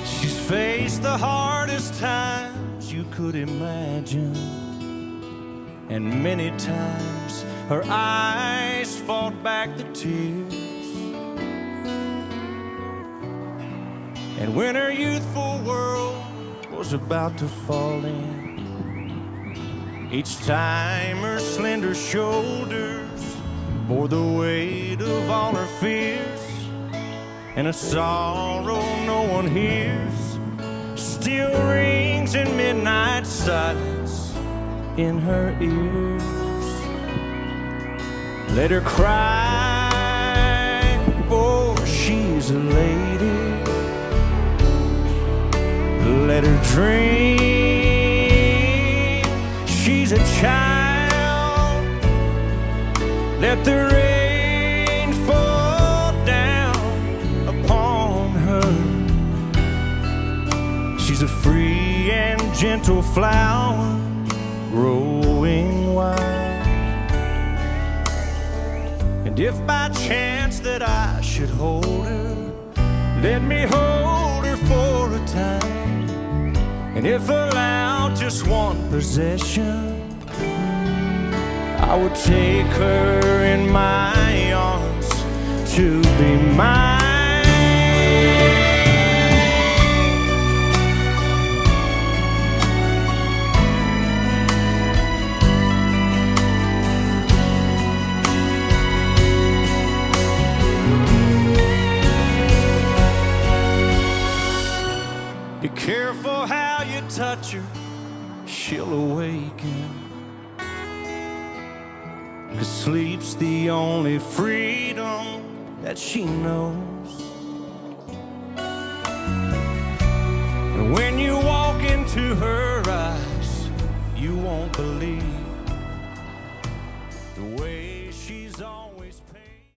She's faced the hardest times you could imagine, and many times her eyes fought back the tears. And when her youthful world was about to fall in, each time her slender shoulders bore the weight of all her fears, and a sorrow no one hears still rings in midnight silence in her ears. Let her cry, for she's a lady. Let her dream, she's a child. Let the rain fall down upon her. She's a free and gentle flower growing wild. And if by chance that I should hold her, let me hold her for a time. And if allowed just one possession, I would take her in my arms to be mine. Be careful how you touch her, she'll awaken. 'Cause sleep's the only freedom that she knows. And when you walk into her eyes, you won't believe